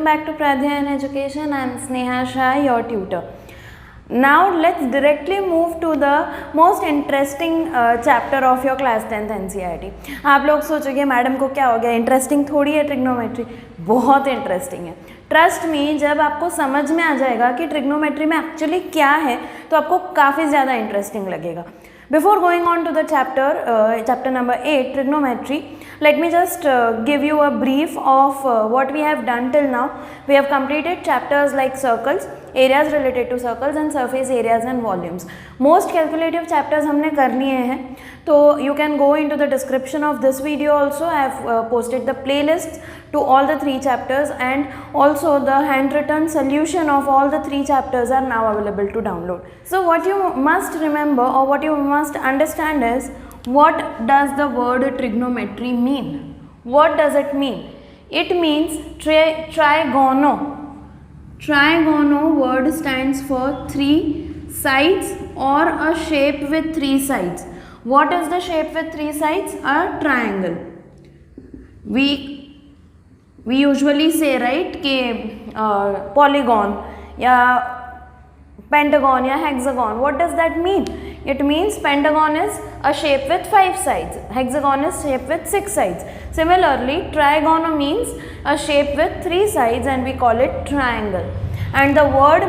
back to Pradhyan Education. I am Sneha Shah, your tutor. Now let's directly move to the most interesting chapter of your class 10th NCERT. आप लोग सोचोगे madam को क्या हो गया, interesting थोड़ी है ट्रिग्नोमेट्री, बहुत इंटरेस्टिंग है. ट्रस्ट मी, जब आपको समझ में आ जाएगा कि ट्रिग्नोमेट्री में एक्चुअली क्या है तो आपको काफ़ी ज़्यादा इंटरेस्टिंग लगेगा. Before going on to the chapter number 8, trigonometry, let me just give you a brief of what we have done till now. We have completed chapters like circles, areas related to circles and surface areas and volumes. Most calculative chapters हमने कर लिए हैं, तो you can go into the description of this video also. I have posted the playlists to all the 3 chapters, and also the handwritten solution of all the 3 chapters are now available to download. So what you must remember or what you must understand is, what does the word trigonometry mean? What does it mean? It means trigono. Trigono word stands for 3 sides or a shape with 3 sides. What is the shape with 3 sides? A triangle. We usually say, right, कि polygon या pentagon या hexagon. What does that mean? It means pentagon is a shape with 5 sides, hexagon is shape with 6 sides. Similarly, trigono means a shape with 3 sides and we call it triangle. And the word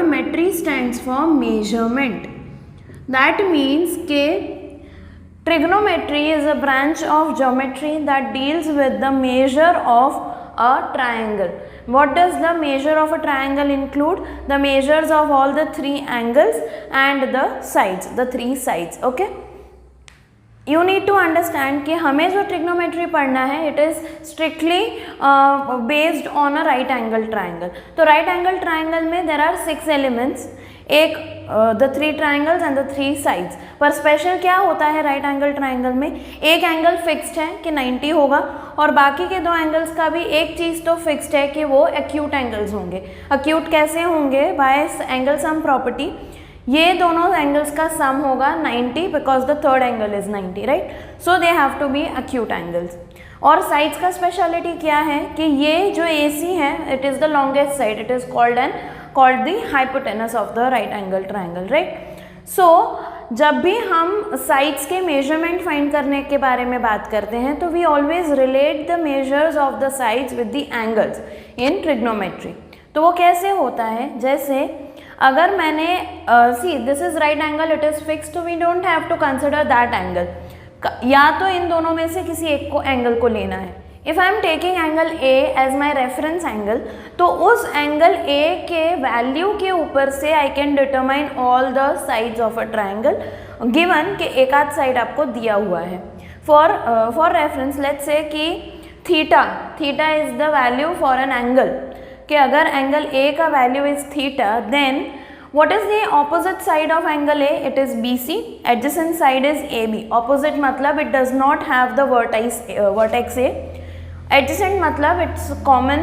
metry stands for measurement. That means कि trigonometry is a branch of geometry that deals with the measure of a triangle. What does the measure of a triangle include? The measures of all the 3 angles and the sides, the 3 sides. Okay. You need to understand कि हमें जो trigonometry पढ़ना है, it is strictly based on a right angle triangle. तो right angle triangle में there are 6 elements. एक the 3 triangles and the 3 sides. पर special क्या होता है राइट एंगल ट्राइंगल में? एक एंगल फिक्स्ड है कि 90 होगा और बाकी के 2 एंगल्स का भी एक चीज़ तो फिक्स्ड है कि वो एक्यूट एंगल्स होंगे. एक्यूट कैसे होंगे? By angle sum property. ये दोनों एंगल्स का सम होगा 90 because the third angle is 90, right? So they have to be acute angles. और साइड्स का स्पेशलिटी क्या है कि ये जो AC है, it is the longest side, it is called the hypotenuse of the right angle triangle, right? So जब भी हम साइड्स के मेजरमेंट फाइंड करने के बारे में बात करते हैं तो we always relate the measures of the sides with the angles in trigonometry. तो वो कैसे होता है? जैसे अगर मैंने see this is right angle, it is fix, तो we don't have to consider that angle. या तो इन दोनों में से किसी एक को एंगल को लेना है. If I am taking angle A as my reference angle, तो उस एंगल A के वैल्यू के ऊपर से I can determine all the sides of a triangle given कि एक आध साइड आपको दिया हुआ है. फॉर रेफरेंस लेट्स से कि theta is the value for an angle, कि अगर एंगल A का value is theta, then what is the opposite side of angle A? It is BC. Adjacent side is AB. Opposite मतलब it does not have the vertex A. Adjacent मतलब it's common,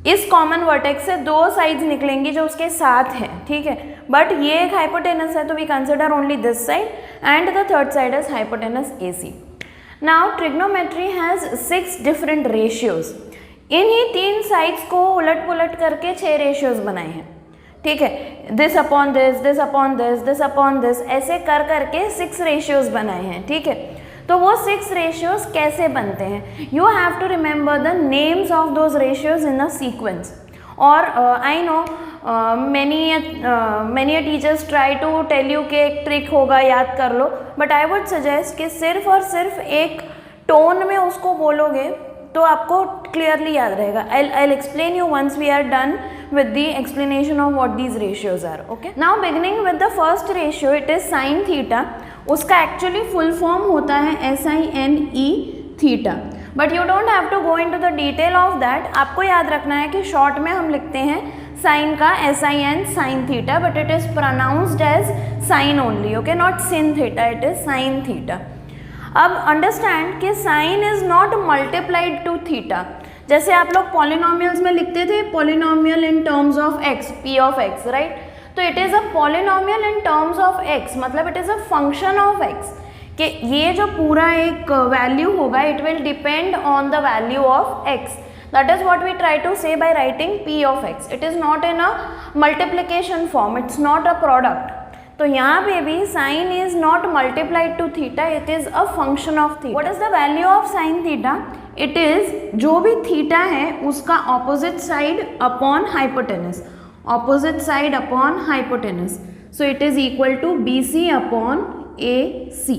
इस common vertex से 2 sides निकलेंगी जो उसके साथ हैं, ठीक है. बट ये एक हाइपोटेनस है तो we consider only this side and the third side is hypotenuse AC. Now trigonometry has 6 different ratios. इन्हीं 3 साइड्स को उलट पुलट करके 6 रेशियोज बनाए हैं, ठीक है. This upon this, this upon this, this upon this, ऐसे कर करके 6 रेशियोज बनाए हैं, ठीक है. तो वो 6 रेशियोज कैसे बनते हैं? You have to remember the names of those ratios in a sequence. और I know many teachers try to tell you कि एक ट्रिक होगा, याद कर लो, बट आई वुड सजेस्ट कि सिर्फ और सिर्फ एक टोन में उसको बोलोगे तो आपको क्लियरली याद रहेगा. I'll explain you once we are done with the explanation of what these ratios are. Okay. Now beginning with the first ratio, it is sin theta. उसका एक्चुअली फुल फॉर्म होता है SINE theta, but you don't have to go into the detail of that. आपको याद रखना है कि short में हम लिखते हैं साइन का SIN sine theta, but it is pronounced as sine only, okay, not sin theta, it is sine theta. अब अंडरस्टैंड कि sine is not multiplied to theta. जैसे आप लोग पॉलिनोमियल्स में लिखते थे polynomial in terms of x, p of x, right? तो it is a polynomial in terms of x, मतलब it is a function of x. कि ये जो पूरा एक वैल्यू होगा it will depend on the value of x. That is what we try to say by writing p of x. It is not in a multiplication form, it's not a product. तो यहाँ पे भी sin is not multiplied to theta, it is a function of theta. What is the value of sin theta? It is जो भी theta है उसका opposite side upon hypotenuse. Opposite side upon hypotenuse. So it is equal to BC upon AC.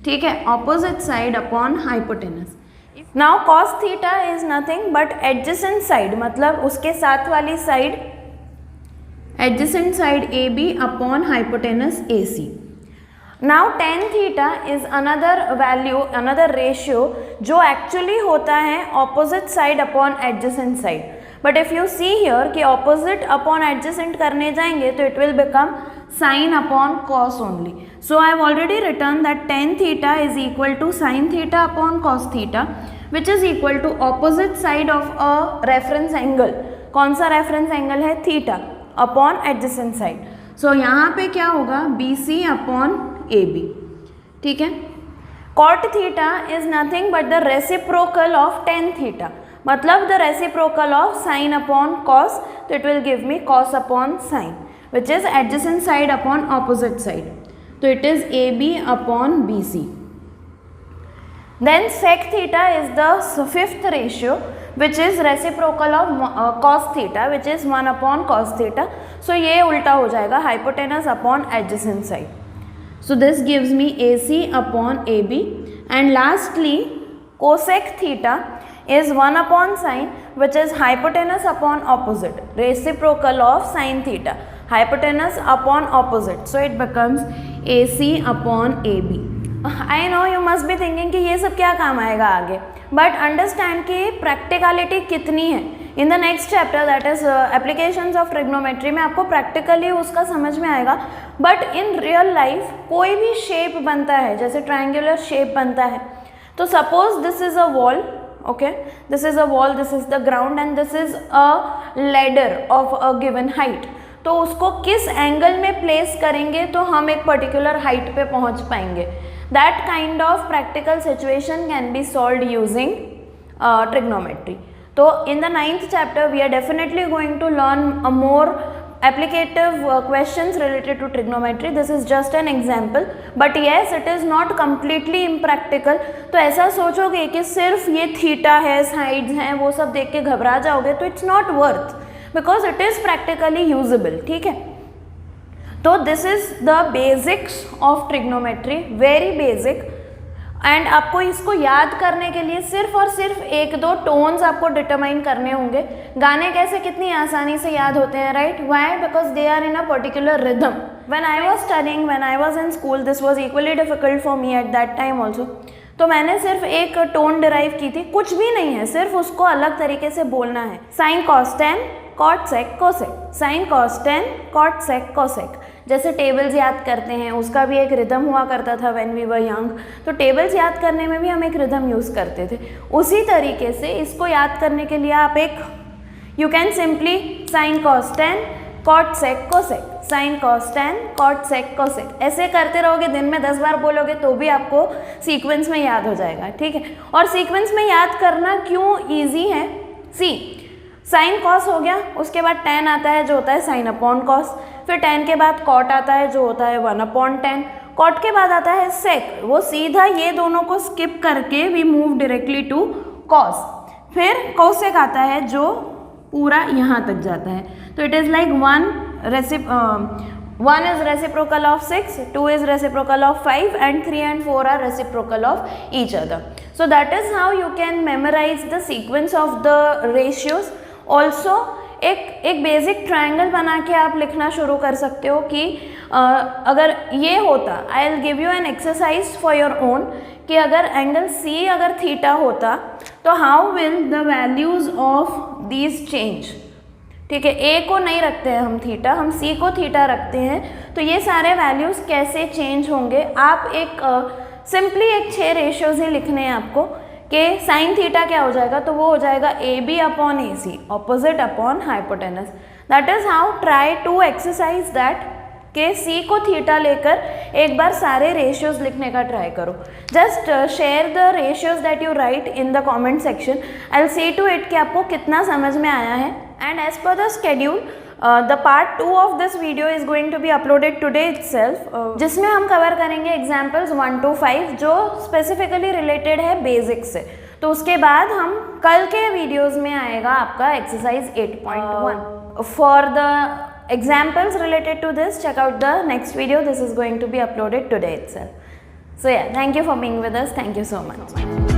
ठीक है, opposite side upon hypotenuse. Now cos theta is nothing but adjacent side, मतलब उसके साथ वाली side, adjacent side AB upon hypotenuse AC. Now tan theta is another value, another ratio जो actually होता है opposite side upon adjacent side. But if you see here कि opposite upon adjacent करने जाएंगे तो it will become sin upon cos only. So I have already written that tan theta is equal to sin theta upon cos theta, which is equal to opposite side of a reference angle. कौन सा reference angle है? Theta upon adjacent side. So यहाँ पे क्या होगा? BC upon AB. ठीक है, cot theta is nothing but the reciprocal of tan theta, मतलब the reciprocal of sin upon cos, तो it will give me cos upon sin, which is adjacent side upon opposite side. तो it is AB upon BC. Then sec theta is the fifth ratio, which is reciprocal of cos theta, which is 1 upon cos theta. So ये उल्टा हो जाएगा, hypotenuse upon adjacent side. So this gives me AC upon AB. And lastly cosec theta is 1 upon sin, which is hypotenuse upon opposite, reciprocal of sin theta, hypotenuse upon opposite. So it becomes AC upon AB. I know you must be thinking कि ये सब क्या काम आएगा आगे, but understand कि practicality कितनी है. In the next chapter that is applications of trigonometry में आपको प्रैक्टिकली उसका समझ में आएगा. बट इन रियल लाइफ कोई भी शेप बनता है, जैसे ट्रायंगुलर शेप बनता है, तो suppose this is a wall, okay, this is a wall, this is the ground and this is a ladder of a given height. तो उसको किस एंगल में प्लेस करेंगे तो हम एक पर्टिकुलर हाइट पे पहुंच पाएंगे. That kind of practical situation can be solved using trigonometry. So in the 9th chapter we are definitely going to learn a more applicative questions related to trigonometry. This is just an example, but yes it is not completely impractical. तो ऐसा सोचोगे कि सिर्फ ये theta है, sides हैं, वो सब देख के घबरा जाओगे तो it's not worth, because it is practically usable. ठीक है, तो this is the basics of trigonometry, very basic. And आपको इसको याद करने के लिए सिर्फ और सिर्फ एक दो टोन्स आपको डिटरमाइन करने होंगे. गाने कैसे कितनी आसानी से याद होते हैं, right? Why? Because they are in a particular rhythm. When I was studying, when I was in school, this was equally difficult for me at that time also. तो मैंने सिर्फ एक टोन डिराइव की थी, कुछ भी नहीं है, सिर्फ उसको अलग तरीके से बोलना है. Sine cos tan, cot sec cosec, sine cos tan, cot sec cosec. जैसे टेबल्स याद करते हैं, उसका भी एक रिदम हुआ करता था व्हेन वी वर यंग. तो टेबल्स याद करने में भी हम एक रिदम यूज़ करते थे. उसी तरीके से इसको याद करने के लिए आप एक, you can simply sine cos tan, cot sec cosec, sine cos tan, cot sec cosec. ऐसे करते रहोगे, दिन में 10 बार बोलोगे तो भी आपको सीक्वेंस में याद हो जाएगा. ठीक है, और सीक्वेंस में याद करना क्यों ईजी है? सी, साइन कॉस हो गया, उसके बाद टेन आता है जो होता है साइन अपॉन कॉस, फिर टेन के बाद कॉट आता है जो होता है 1 अपॉन टेन, कॉट के बाद आता है सेक, वो सीधा ये दोनों को स्किप करके we move directly to cos. फिर कोसेक आता है जो पूरा यहाँ तक जाता है. तो it is like 1 is reciprocal of 6, 2 is reciprocal of 5 and 3 and 4 are reciprocal of each other. So that is how you can memorize the sequence of the ratios. Also एक बेसिक ट्रायंगल बना के आप लिखना शुरू कर सकते हो कि अगर ये होता, I will give you an exercise for your own, कि अगर एंगल सी अगर थीटा होता तो how will the values of these change. ठीक है, ए को नहीं रखते हैं हम थीटा, हम सी को थीटा रखते हैं, तो ये सारे वैल्यूज कैसे चेंज होंगे. आप एक सिंपली एक 6 रेशियोज ही लिखने हैं आपको कि साइन थीटा क्या हो जाएगा, तो वो हो जाएगा A B upon A C, opposite upon hypotenuse. That is how try to exercise that के सी को थीटा लेकर एक बार सारे रेशियोज लिखने का ट्राई करो. Just share the ratios that you write in the comment section. I will see to it कि आपको कितना समझ में आया है. And as per the schedule the part 2 of this video is going to be uploaded today itself, जिसमें हम cover करेंगे एग्जाम्पल्स 1 to 5 जो स्पेसिफिकली रिलेटेड है बेसिक से. तो उसके बाद हम कल के वीडियोस में आएगा आपका exercise 8.1. For the examples related to this, check out the next video. This is going to be uploaded today itself. So yeah, thank you for being with us. Thank you so much.